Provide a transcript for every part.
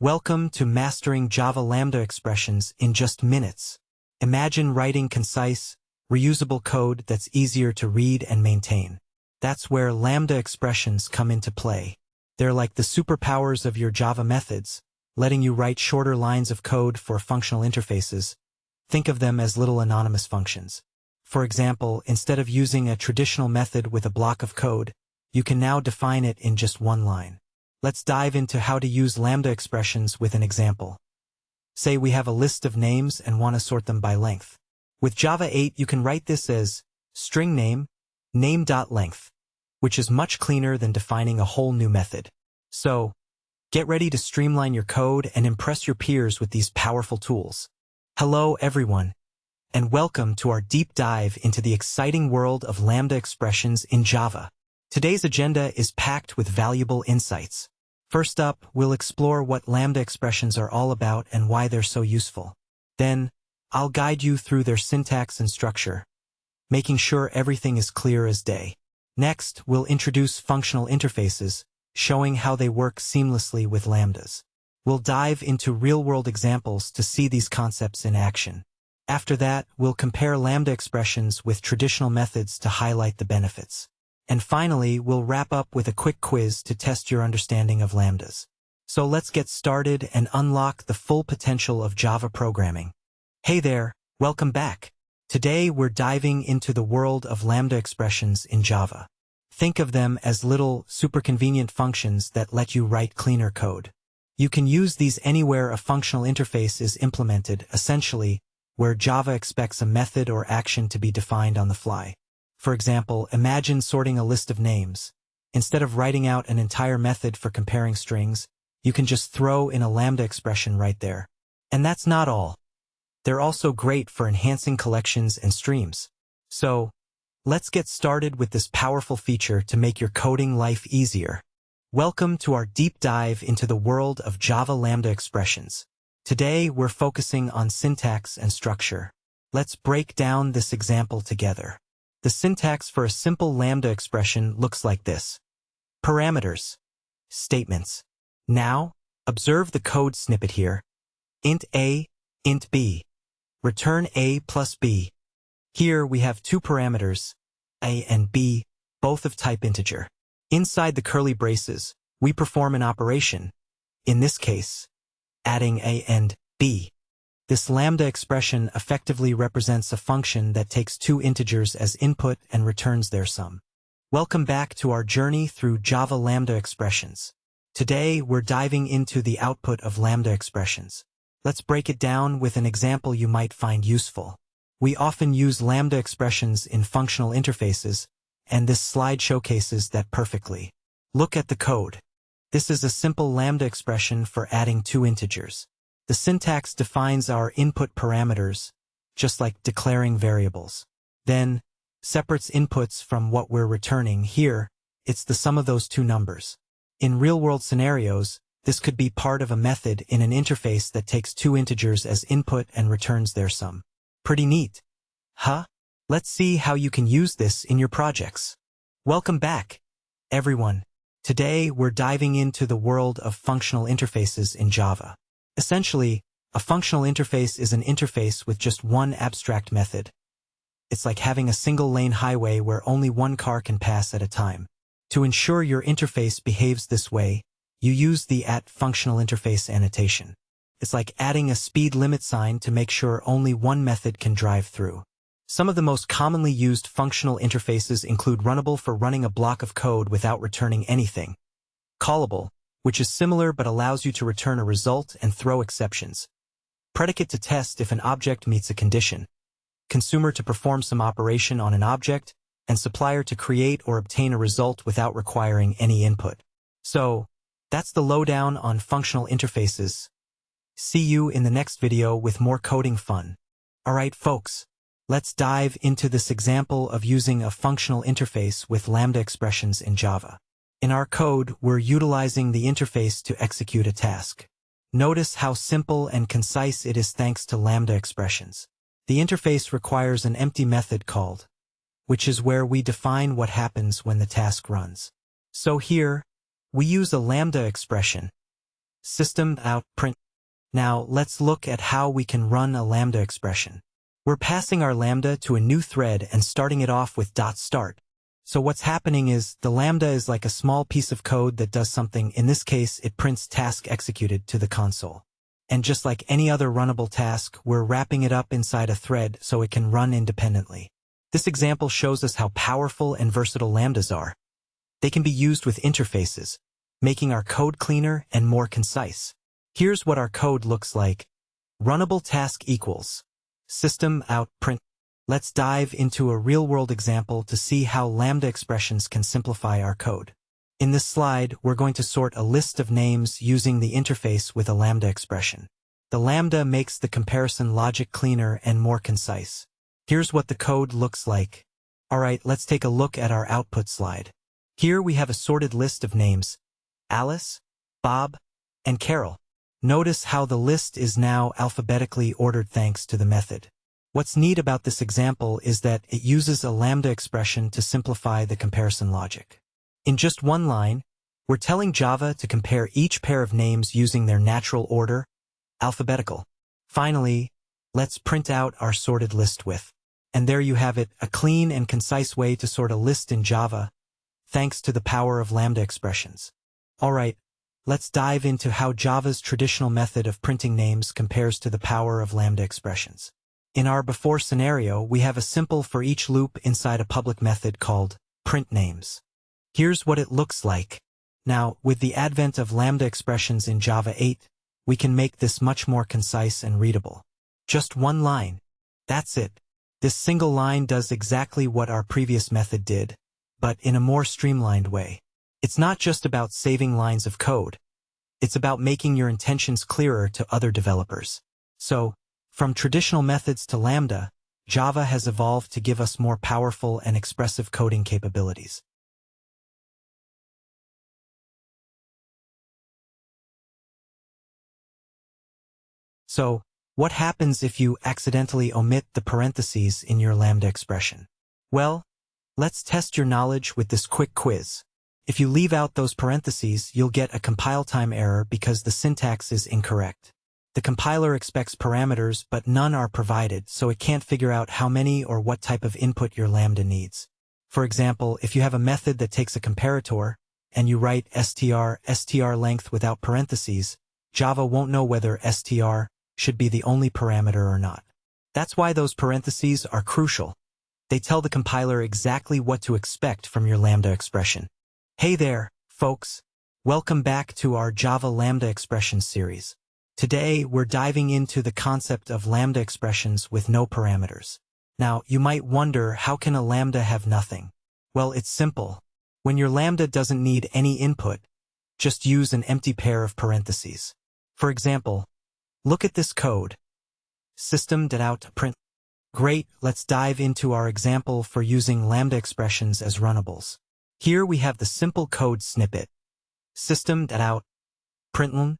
Welcome to mastering Java Lambda expressions in just minutes. Imagine writing concise, reusable code that's easier to read and maintain. That's where Lambda expressions come into play. They're like the superpowers of your Java methods, letting you write shorter lines of code for functional interfaces. Think of them as little anonymous functions. For example, instead of using a traditional method with a block of code, you can now define it in just one line. Let's dive into how to use Lambda expressions with an example. Say we have a list of names and want to sort them by length. With Java 8, you can write this as string name, name.length, which is much cleaner than defining a whole new method. So, get ready to streamline your code and impress your peers with these powerful tools. Hello, everyone, and welcome to our deep dive into the exciting world of Lambda expressions in Java. Today's agenda is packed with valuable insights. First up, we'll explore what Lambda expressions are all about and why they're so useful. Then, I'll guide you through their syntax and structure, making sure everything is clear as day. Next, we'll introduce functional interfaces, showing how they work seamlessly with Lambdas. We'll dive into real-world examples to see these concepts in action. After that, we'll compare Lambda expressions with traditional methods to highlight the benefits. And finally, we'll wrap up with a quick quiz to test your understanding of Lambdas. So let's get started and unlock the full potential of Java programming. Hey there, welcome back. Today we're diving into the world of Lambda expressions in Java. Think of them as little, super convenient functions that let you write cleaner code. You can use these anywhere a functional interface is implemented, essentially, where Java expects a method or action to be defined on the fly. For example, imagine sorting a list of names. Instead of writing out an entire method for comparing strings, you can just throw in a Lambda expression right there. And that's not all. They're also great for enhancing collections and streams. So, let's get started with this powerful feature to make your coding life easier. Welcome to our deep dive into the world of Java Lambda expressions. Today, we're focusing on syntax and structure. Let's break down this example together. The syntax for a simple Lambda expression looks like this. Parameters. Statements. Now, observe the code snippet here. Int A, int B. Return A plus B. Here we have two parameters, A and B, both of type integer. Inside the curly braces, we perform an operation, in this case, adding A and B. This Lambda expression effectively represents a function that takes two integers as input and returns their sum. Welcome back to our journey through Java Lambda expressions. Today, we're diving into the output of Lambda expressions. Let's break it down with an example you might find useful. We often use Lambda expressions in functional interfaces, and this slide showcases that perfectly. Look at the code. This is a simple Lambda expression for adding two integers. The syntax defines our input parameters, just like declaring variables. Then, separates inputs from what we're returning. Here, it's the sum of those two numbers. In real-world scenarios, this could be part of a method in an interface that takes two integers as input and returns their sum. Pretty neat, huh? Let's see how you can use this in your projects. Welcome back, everyone. Today, we're diving into the world of functional interfaces in Java. Essentially, a functional interface is an interface with just one abstract method. It's like having a single-lane highway where only one car can pass at a time. To ensure your interface behaves this way, you use the @functional interface annotation. It's like adding a speed limit sign to make sure only one method can drive through. Some of the most commonly used functional interfaces include runnable for running a block of code without returning anything, callable, which is similar but allows you to return a result and throw exceptions, predicate to test if an object meets a condition, consumer to perform some operation on an object, and supplier to create or obtain a result without requiring any input. So, that's the lowdown on functional interfaces. See you in the next video with more coding fun. Alright folks, let's dive into this example of using a functional interface with Lambda expressions in Java. In our code, we're utilizing the interface to execute a task. Notice how simple and concise it is thanks to Lambda expressions. The interface requires an empty method called, which is where we define what happens when the task runs. So here, we use a Lambda expression, System out print. Now let's look at how we can run a Lambda expression. We're passing our Lambda to a new thread and starting it off with .start. So what's happening is the Lambda is like a small piece of code that does something. In this case, it prints task executed to the console. And just like any other runnable task, we're wrapping it up inside a thread so it can run independently. This example shows us how powerful and versatile Lambdas are. They can be used with interfaces, making our code cleaner and more concise. Here's what our code looks like. Runnable task equals system out print. Let's dive into a real-world example to see how Lambda expressions can simplify our code. In this slide, we're going to sort a list of names using the interface with a Lambda expression. The Lambda makes the comparison logic cleaner and more concise. Here's what the code looks like. Alright, let's take a look at our output slide. Here we have a sorted list of names: Alice, Bob, and Carol. Notice how the list is now alphabetically ordered thanks to the method. What's neat about this example is that it uses a Lambda expression to simplify the comparison logic. In just one line, we're telling Java to compare each pair of names using their natural order, alphabetical. Finally, let's print out our sorted list with. And there you have it, a clean and concise way to sort a list in Java, thanks to the power of Lambda expressions. Alright, let's dive into how Java's traditional method of printing names compares to the power of Lambda expressions. In our before scenario, we have a simple for each loop inside a public method called printNames. Here's what it looks like. Now, with the advent of Lambda expressions in Java 8, we can make this much more concise and readable. Just one line. That's it. This single line does exactly what our previous method did, but in a more streamlined way. It's not just about saving lines of code. It's about making your intentions clearer to other developers. So, from traditional methods to Lambda, Java has evolved to give us more powerful and expressive coding capabilities. So, what happens if you accidentally omit the parentheses in your Lambda expression? Well, let's test your knowledge with this quick quiz. If you leave out those parentheses, you'll get a compile time error because the syntax is incorrect. The compiler expects parameters, but none are provided, so it can't figure out how many or what type of input your Lambda needs. For example, if you have a method that takes a comparator, and you write str length without parentheses, Java won't know whether str should be the only parameter or not. That's why those parentheses are crucial. They tell the compiler exactly what to expect from your Lambda expression. Hey there, folks. Welcome back to our Java Lambda expressions series. Today, we're diving into the concept of Lambda expressions with no parameters. Now, you might wonder, how can a Lambda have nothing? Well, it's simple. When your Lambda doesn't need any input, just use an empty pair of parentheses. For example, look at this code. System.out print. Great, let's dive into our example for using Lambda expressions as runnables. Here we have the simple code snippet. System.out println.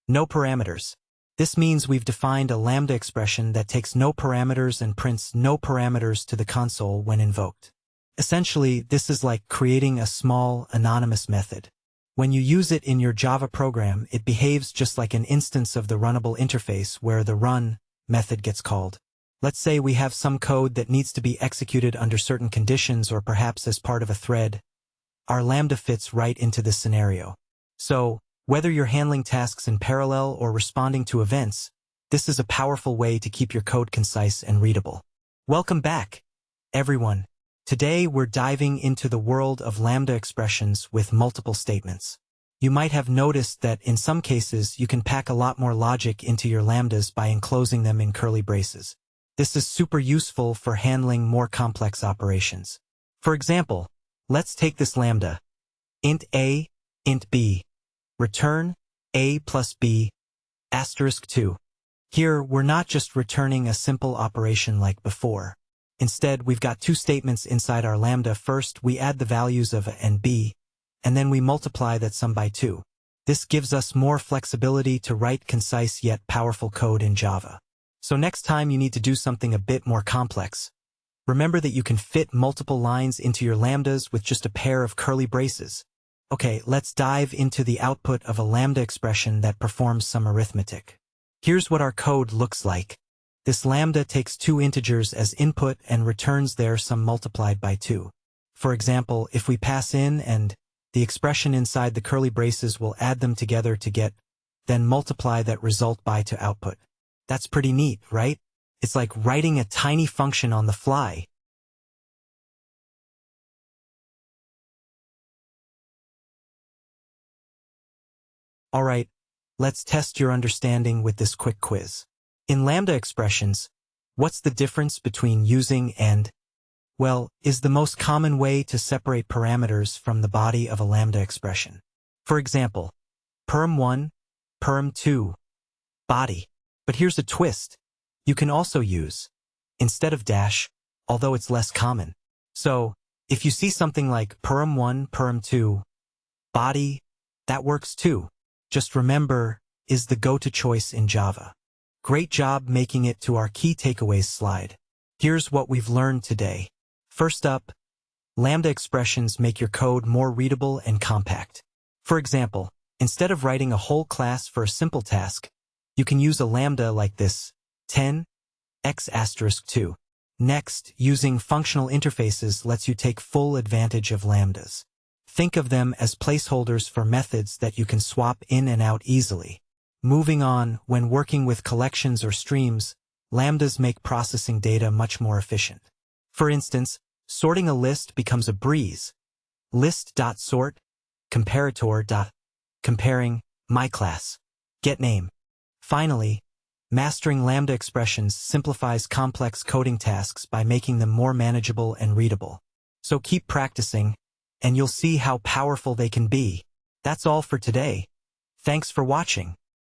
No parameters. This means we've defined a Lambda expression that takes no parameters and prints no parameters to the console when invoked. Essentially, this is like creating a small, anonymous method. When you use it in your Java program, it behaves just like an instance of the runnable interface where the run method gets called. Let's say we have some code that needs to be executed under certain conditions or perhaps as part of a thread. Our Lambda fits right into this scenario. So, whether you're handling tasks in parallel or responding to events, this is a powerful way to keep your code concise and readable. Welcome back, everyone. Today we're diving into the world of Lambda expressions with multiple statements. You might have noticed that in some cases you can pack a lot more logic into your Lambdas by enclosing them in curly braces. This is super useful for handling more complex operations. For example, let's take this Lambda. Int a, int b. Return a plus b, *2. Here, we're not just returning a simple operation like before. Instead, we've got two statements inside our Lambda. First, we add the values of a and b, and then we multiply that sum by 2. This gives us more flexibility to write concise yet powerful code in Java. So next time you need to do something a bit more complex, remember that you can fit multiple lines into your Lambdas with just a pair of curly braces. Okay, let's dive into the output of a Lambda expression that performs some arithmetic. Here's what our code looks like. This Lambda takes two integers as input and returns their sum multiplied by 2. For example, if we pass in and the expression inside the curly braces will add them together to get, then multiply that result by to output. That's pretty neat, right? It's like writing a tiny function on the fly. Alright, let's test your understanding with this quick quiz. In Lambda expressions, what's the difference between using and? Well, is the most common way to separate parameters from the body of a Lambda expression. For example, perm1, perm2, body. But here's a twist. You can also use, instead of dash, although it's less common. So, if you see something like perm1, perm2, body, that works too. Just remember, is the go-to choice in Java. Great job making it to our key takeaways slide. Here's what we've learned today. First up, Lambda expressions make your code more readable and compact. For example, instead of writing a whole class for a simple task, you can use a Lambda like this, 10 x asterisk 2. Next, using functional interfaces lets you take full advantage of Lambdas. Think of them as placeholders for methods that you can swap in and out easily. Moving on, when working with collections or streams, Lambdas make processing data much more efficient. For instance, sorting a list becomes a breeze. List.sort, comparator. Comparing, my class. Get name. Finally, mastering Lambda expressions simplifies complex coding tasks by making them more manageable and readable. So keep practicing, and you'll see how powerful they can be. That's all for today. Thanks for watching.